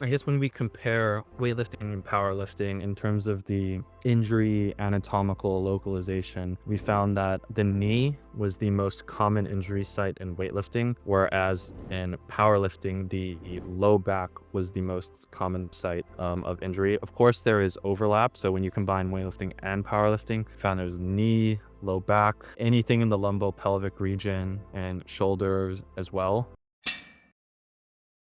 I guess when we compare weightlifting and powerlifting in terms of the injury anatomical localization, we found that the knee was the most common injury site in weightlifting, whereas in powerlifting, the low back was the most common site of injury. Of course, there is overlap. So when you combine weightlifting and powerlifting, we found there's knee, low back, anything in the lumbopelvic region, and shoulders as well.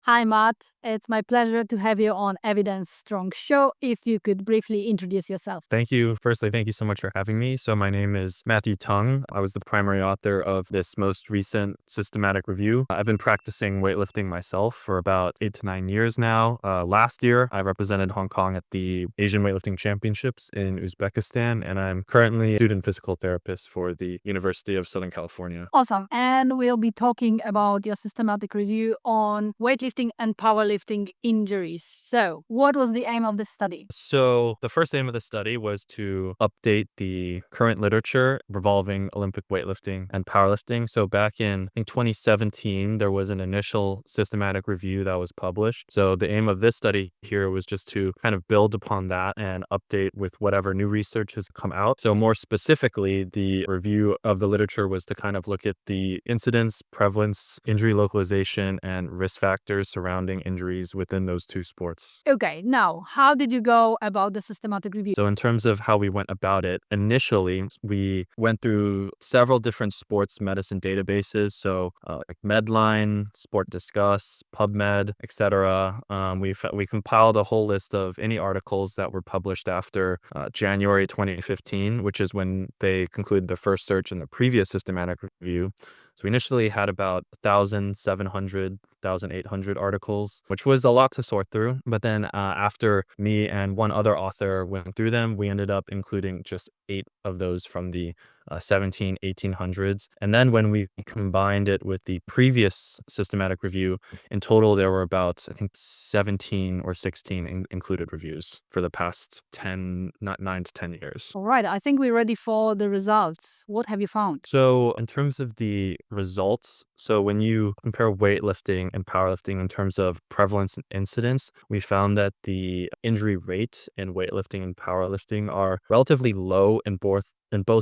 Hi, Matt. It's my pleasure to have you on Evidence Strong Show. If you could briefly introduce yourself. Thank you. Firstly, thank you so much for having me. So my name is Matthew Tung. I was the primary author of this most recent systematic review. I've been practicing weightlifting myself for about 8 to 9 years now. Last year, I represented Hong Kong at the Asian Weightlifting Championships in Uzbekistan, and I'm currently a student physical therapist for the University of Southern California. Awesome. And we'll be talking about your systematic review on weightlifting and powerlifting injuries. So, what was the aim of this study? So the first aim of the study was to update the current literature revolving Olympic weightlifting and powerlifting. So back in, I think, 2017, there was an initial systematic review that was published. So the aim of this study here was just to kind of build upon that and update with whatever new research has come out. So more specifically, the review of the literature was to kind of look at the incidence, prevalence, injury localization, and risk factors surrounding injuries within those two sports. Okay, now, how did you go about the systematic review? So in terms of how we went about it, initially we went through several different sports medicine databases. So like Medline, Sport Discuss, PubMed, etc. We compiled a whole list of any articles that were published after January 2015, which is when they concluded the first search in the previous systematic review. So we initially had about 1,700, 1,800 articles, which was a lot to sort through. But then after me and one other author went through them, we ended up including just 8 of those from the 17, 1800s. And then when we combined it with the previous systematic review, in total, there were about, I think, 17 or 16 included reviews for the past 10, not 9 to 10 years. All right, I think we're ready for the results. What have you found? So in terms of the results, so when you compare weightlifting and powerlifting in terms of prevalence and incidence, we found that the injury rate in weightlifting and powerlifting are relatively low in both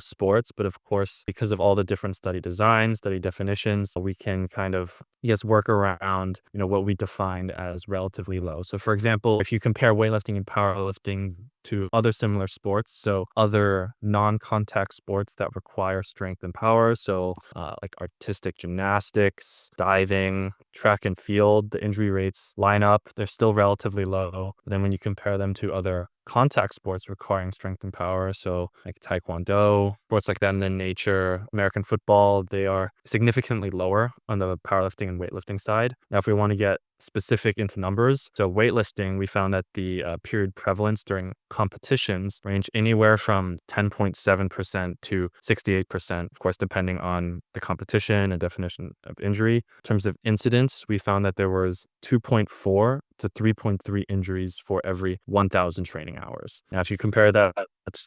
sports. But of course, because of all the different study designs, study definitions, we can kind of, yes, work around, what we defined as relatively low. So for example, if you compare weightlifting and powerlifting to other similar sports, so other non-contact sports that require strength and power, so like artistic gymnastics, diving, track and field, the injury rates line up. They're still relatively low. Then when you compare them to other contact sports requiring strength and power, so like taekwondo, sports like that, and then nature, American football, they are significantly lower on the powerlifting and weightlifting side. Now, if we want to get specific into numbers, so weightlifting, we found that the period prevalence during competitions range anywhere from 10.7% to 68%, of course, depending on the competition and definition of injury. In terms of incidence, we found that there was 2.4 to 3.3 injuries for every 1,000 training hours. Now, if you compare that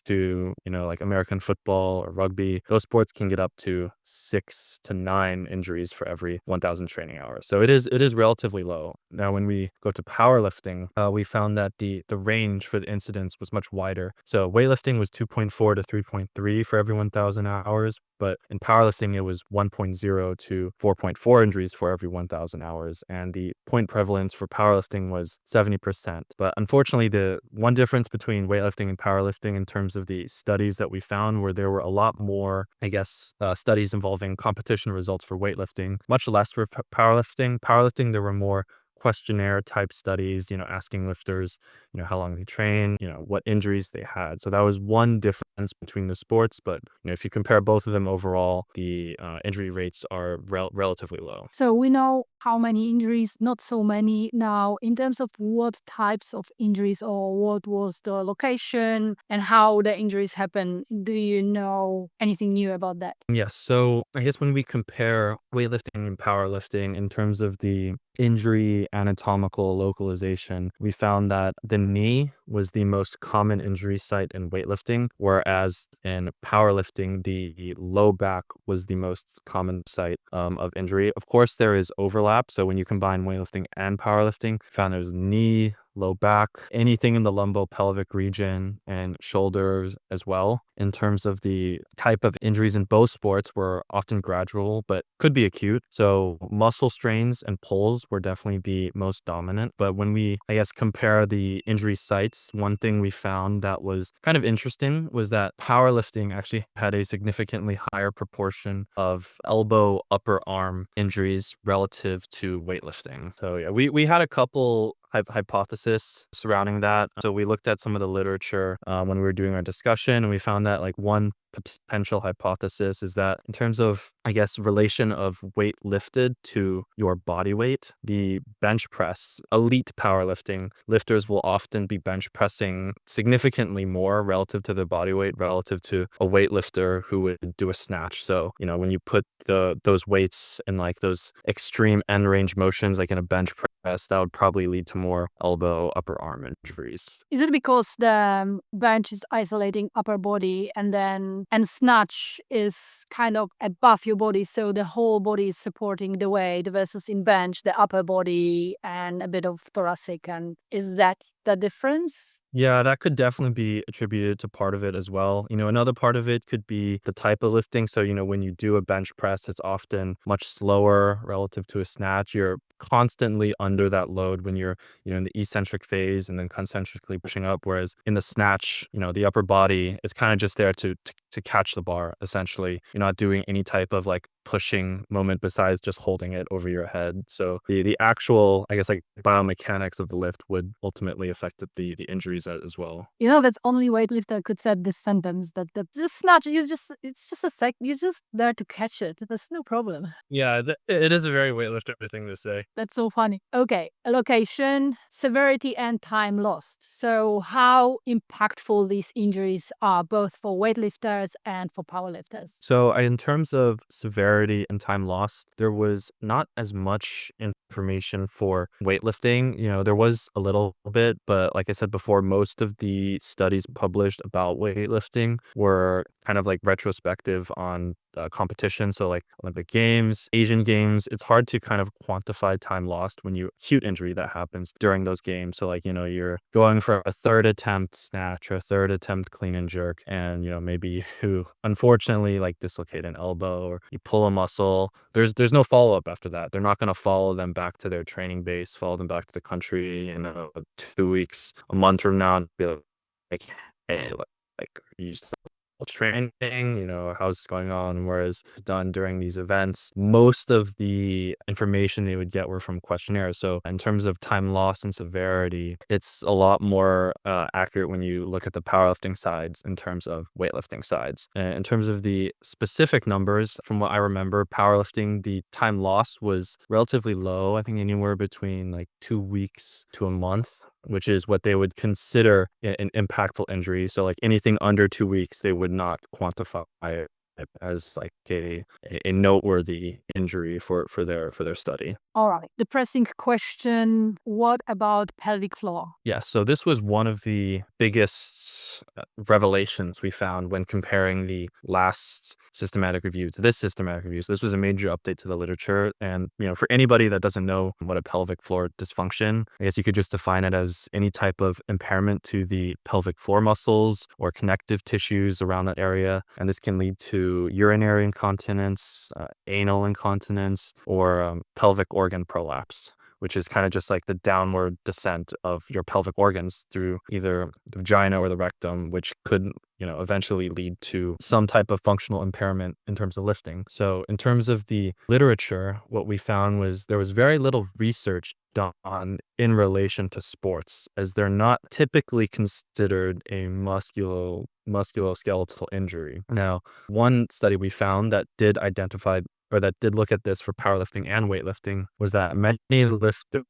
to, like American football or rugby, those sports can get up to 6 to 9 injuries for every 1,000 training hours. So it is relatively low. Now, when we go to powerlifting, we found that the range for the incidence was much wider. So weightlifting was 2.4 to 3.3 for every 1,000 hours, but in powerlifting, it was 1.0 to 4.4 injuries for every 1,000 hours. And the point prevalence for powerlifting was 70%. But unfortunately, the one difference between weightlifting and powerlifting in terms of the studies that we found were there were a lot more, I guess, studies involving competition results for weightlifting, much less for powerlifting. Powerlifting, there were more questionnaire type studies, asking lifters, how long they train, what injuries they had. So that was one difference between the sports. But, if you compare both of them overall, the injury rates are relatively low. So we know how many injuries, not so many. Now, in terms of what types of injuries or what was the location and how the injuries happen, do you know anything new about that? Yes. So I guess when we compare weightlifting and powerlifting in terms of the injury anatomical localization, we found that the knee was the most common injury site in weightlifting, whereas in powerlifting, the low back was the most common site of injury. Of course, there is overlap. So when you combine weightlifting and powerlifting, found there's knee, low back, anything in the lumbopelvic region, and shoulders as well. In terms of the type of injuries in both sports were often gradual, but could be acute. So muscle strains and pulls were definitely the most dominant. But when we, I guess, compare the injury sites, one thing we found that was kind of interesting was that powerlifting actually had a significantly higher proportion of elbow, upper arm injuries relative to weightlifting. So yeah, we had a couple hypothesis surrounding that. So we looked at some of the literature when we were doing our discussion, and we found that like one potential hypothesis is that in terms of, I guess, relation of weight lifted to your body weight, the bench press, elite powerlifting lifters will often be bench pressing significantly more relative to their body weight relative to a weightlifter who would do a snatch. So, you know, when you put those weights in like those extreme end range motions, like in a bench press, that would probably lead to more elbow, upper arm injuries. Is it because the bench is isolating upper body and snatch is kind of above your body, so the whole body is supporting the weight versus in bench, the upper body and a bit of thoracic, and is that the difference? Yeah, that could definitely be attributed to part of it as well. You know, another part of it could be the type of lifting. So, you know, when you do a bench press, it's often much slower relative to a snatch. You're constantly under that load when you're, you know, in the eccentric phase and then concentrically pushing up. Whereas in the snatch, you know, the upper body is kind of just there to catch the bar, essentially. You're not doing any type of like pushing moment besides just holding it over your head. So the actual, I guess, like biomechanics of the lift would ultimately affect the injuries as well. You know, that's only weightlifter could say this sentence that the snatch, it's just a sec, you're just there to catch it. There's no problem. Yeah, it is a very weightlifter thing to say. That's so funny. Okay, location, severity, and time lost. So, how impactful these injuries are, both for weightlifters and for powerlifters? So, in terms of severity and time lost, there was not as much information for weightlifting. You know, there was a little bit, but like I said before, most of the studies published about weightlifting were kind of like retrospective on competition. So, like Olympic Games, Asian Games, it's hard to kind of quantify time lost when you acute injury that happens during those games. So, like, you know, you're going for a third attempt snatch or a third attempt clean and jerk, and you know, maybe you unfortunately like dislocate an elbow or you pull a muscle. There's no follow up after that. They're not going to follow them back to their training base, follow them back to the country in 2 weeks, a month from now, and be like, hey, like you training, you know, how's this going on? Whereas it's done during these events, most of the information they would get were from questionnaires. So in terms of time loss and severity, it's a lot more accurate when you look at the powerlifting sides in terms of weightlifting sides. And in terms of the specific numbers, from what I remember, powerlifting, the time loss was relatively low. I think anywhere between like 2 weeks to a month, which is what they would consider an impactful injury. So like anything under 2 weeks, they would not quantify it as like a noteworthy injury for their study. All right. The pressing question, what about pelvic floor? Yeah, so this was one of the biggest revelations we found when comparing the last systematic review to this systematic review. So this was a major update to the literature. And, you know, for anybody that doesn't know what a pelvic floor dysfunction, I guess you could just define it as any type of impairment to the pelvic floor muscles or connective tissues around that area. And this can lead to urinary incontinence, anal incontinence, or pelvic organ prolapse, which is kind of just like the downward descent of your pelvic organs through either the vagina or the rectum, which could, you know, eventually lead to some type of functional impairment in terms of lifting. So in terms of the literature, what we found was there was very little research done in relation to sports, as they're not typically considered a musculoskeletal injury. Now, one study we found that did identify or that did look at this for powerlifting and weightlifting was that many lifters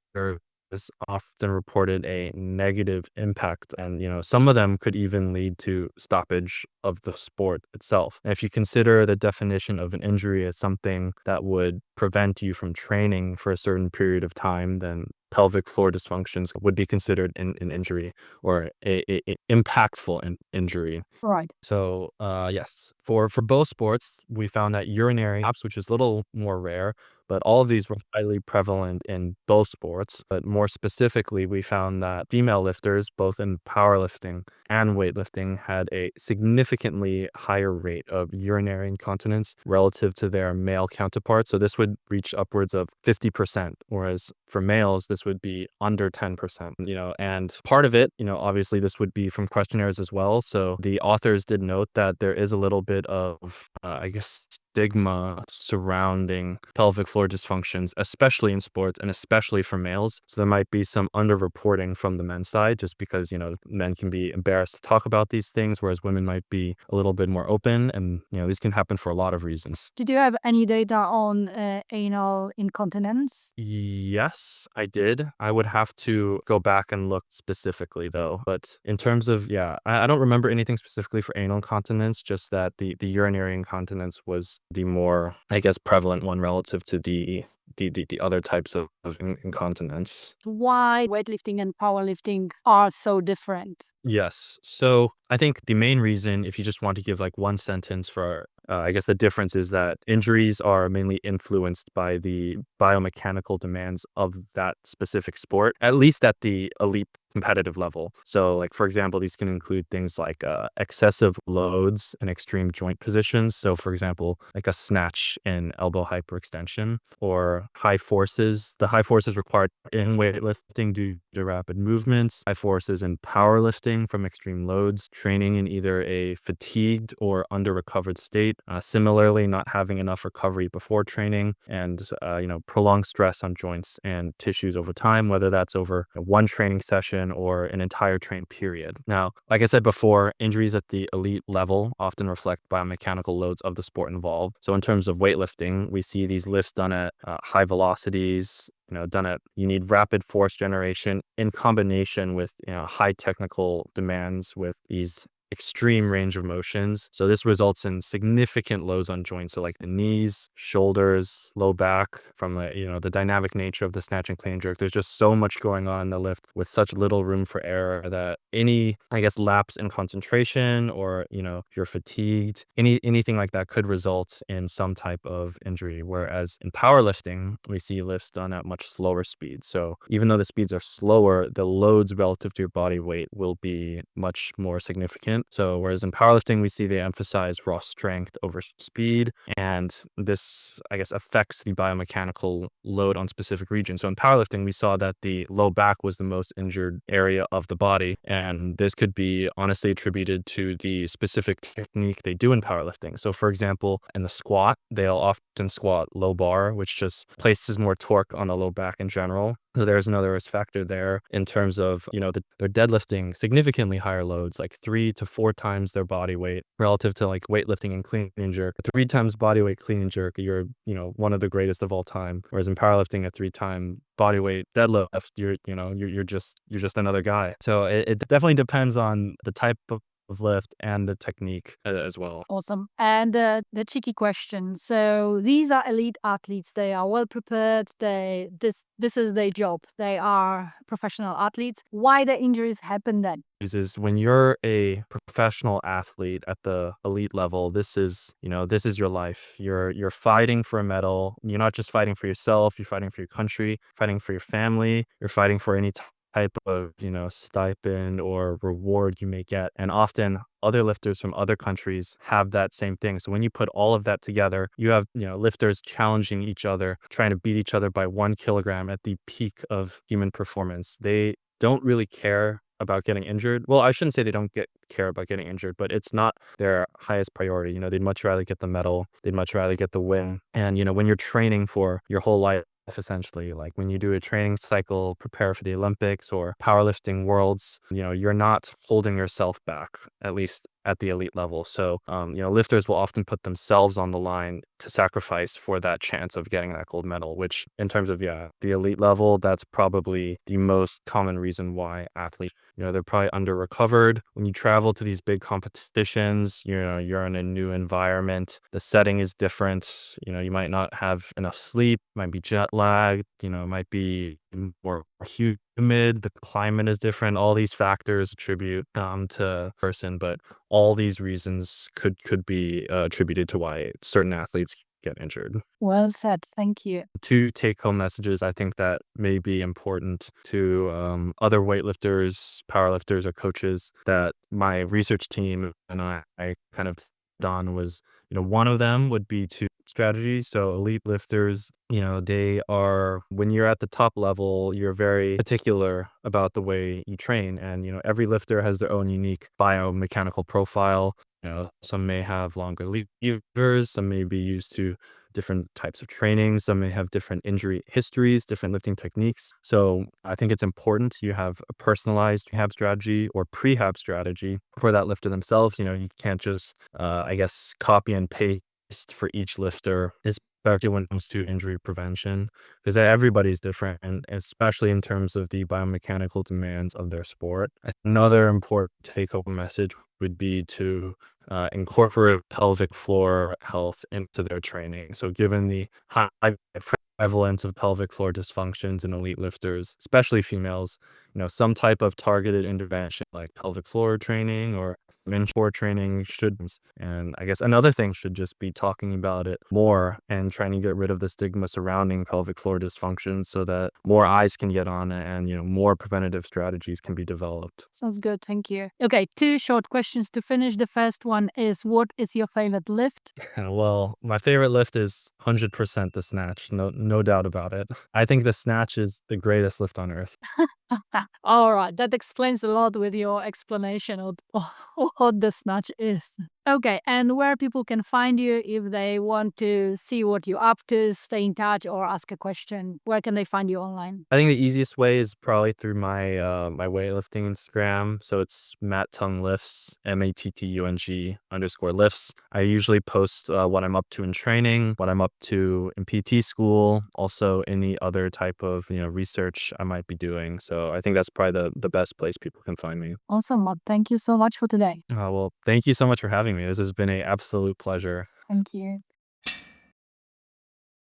often reported a negative impact, and you know, some of them could even lead to stoppage of the sport itself. And if you consider the definition of an injury as something that would prevent you from training for a certain period of time, then pelvic floor dysfunctions would be considered an injury or a impactful injury. Right. So, yes, for both sports, we found that urinary apps, which is a little more rare, but all of these were highly prevalent in both sports. But more specifically, we found that female lifters, both in powerlifting and weightlifting, had a significantly higher rate of urinary incontinence relative to their male counterparts. So this would reach upwards of 50%, whereas for males, this would be under 10%, and part of it, obviously this would be from questionnaires as well. So the authors did note that there is a little bit of, I guess, stigma surrounding pelvic floor dysfunctions, especially in sports and especially for males. So there might be some underreporting from the men's side just because, men can be embarrassed to talk about these things, whereas women might be a little bit more open. And, these can happen for a lot of reasons. Did you have any data on anal incontinence? Yes, I did. I would have to go back and look specifically though. But in terms of, yeah, I don't remember anything specifically for anal incontinence, just that the urinary incontinence was the more, I guess, prevalent one relative to the other types of incontinence. Why weightlifting and powerlifting are so different? Yes. So I think the main reason, if you just want to give like one sentence for, I guess the difference is that injuries are mainly influenced by the biomechanical demands of that specific sport, at least at the elite competitive level. So, like, for example, these can include things like excessive loads and extreme joint positions. So, for example, like a snatch and elbow hyperextension or high forces. The high forces required in weightlifting due to rapid movements, high forces in powerlifting from extreme loads, training in either a fatigued or under recovered state. Similarly, not having enough recovery before training and, prolonged stress on joints and tissues over time, whether that's over one training session or an entire train period. Now, like I said before, injuries at the elite level often reflect biomechanical loads of the sport involved. So in terms of weightlifting, we see these lifts done at high velocities, you need rapid force generation in combination with, high technical demands with these extreme range of motions. So this results in significant loads on joints. So like the knees, shoulders, low back from the dynamic nature of the snatch and clean and jerk. There's just so much going on in the lift with such little room for error that any, I guess, lapse in concentration or, you're fatigued, anything like that could result in some type of injury. Whereas in powerlifting, we see lifts done at much slower speeds. So even though the speeds are slower, the loads relative to your body weight will be much more significant. So whereas in powerlifting, we see they emphasize raw strength over speed. And this, I guess, affects the biomechanical load on specific regions. So in powerlifting, we saw that the low back was the most injured area of the body. And this could be honestly attributed to the specific technique they do in powerlifting. So for example, in the squat, they'll often squat low bar, which just places more torque on the low back in general. So there's another risk factor there in terms of, they're deadlifting significantly higher loads, like 3 to 4 times their body weight relative to like weightlifting and clean and jerk. 3 times body weight clean and jerk, you're, one of the greatest of all time. Whereas in powerlifting, a 3-time body weight deadlift, you're just another guy. So it definitely depends on the type of lift and the technique as well. Awesome. And the cheeky question. So these are elite athletes. They are well prepared. This is their job. They are professional athletes. Why the injuries happen then? Is when you're a professional athlete at the elite level, this is your life. You're fighting for a medal. You're not just fighting for yourself, you're fighting for your country, fighting for your family, you're fighting for any type of, stipend or reward you may get. And often other lifters from other countries have that same thing. So when you put all of that together, you have, lifters challenging each other, trying to beat each other by 1 kilogram at the peak of human performance. They don't really care about getting injured. Well, I shouldn't say they don't care about getting injured, but it's not their highest priority. They'd much rather get the medal. They'd much rather get the win. And, when you're training for your whole life, essentially, like when you do a training cycle, prepare for the Olympics or powerlifting worlds, you're not holding yourself back, at least at the elite level. So, lifters will often put themselves on the line to sacrifice for that chance of getting that gold medal, which in terms of, yeah, the elite level, that's probably the most common reason why athletes, they're probably under recovered. When you travel to these big competitions, you're in a new environment. The setting is different. You might not have enough sleep, might be jet lagged, it might be more humid, the climate is different. All these factors attribute to person, but all these reasons could be attributed to why certain athletes get injured. Well said. Thank you. Two take-home messages I think that may be important to other weightlifters, powerlifters, or coaches that my research team and I kind of on was, one of them would be to strategy. So elite lifters, they are, when you're at the top level, you're very particular about the way you train. And, every lifter has their own unique biomechanical profile. Some may have longer levers, some may be used to different types of training. Some may have different injury histories, different lifting techniques. So I think it's important you have a personalized rehab strategy or prehab strategy for that lifter themselves. You can't just, I guess, copy and paste for each lifter, especially when it comes to injury prevention, because everybody's different, and especially in terms of the biomechanical demands of their sport. Another important take-home message would be to incorporate pelvic floor health into their training. So given the high prevalence of pelvic floor dysfunctions in elite lifters, especially females, some type of targeted intervention like pelvic floor training or mentor training should, and I guess another thing should just be talking about it more and trying to get rid of the stigma surrounding pelvic floor dysfunction so that more eyes can get on it and, more preventative strategies can be developed. Sounds good. Thank you. Okay, two short questions to finish. The first one is, what is your favorite lift? Well, my favorite lift is 100% the snatch. No doubt about it. I think the snatch is the greatest lift on earth. All right, that explains a lot with your explanation of what the snatch is. Okay, and where people can find you if they want to see what you're up to, stay in touch, or ask a question, where can they find you online? I think the easiest way is probably through my weightlifting Instagram. So it's Matt Tung lifts, MATTUNG_lifts. I usually post what I'm up to in training, what I'm up to in PT school, also any other type of research I might be doing. So I think that's probably the best place people can find me. Awesome, Matt. Thank you so much for today. Well, thank you so much for having me. This has been an absolute pleasure. Thank you.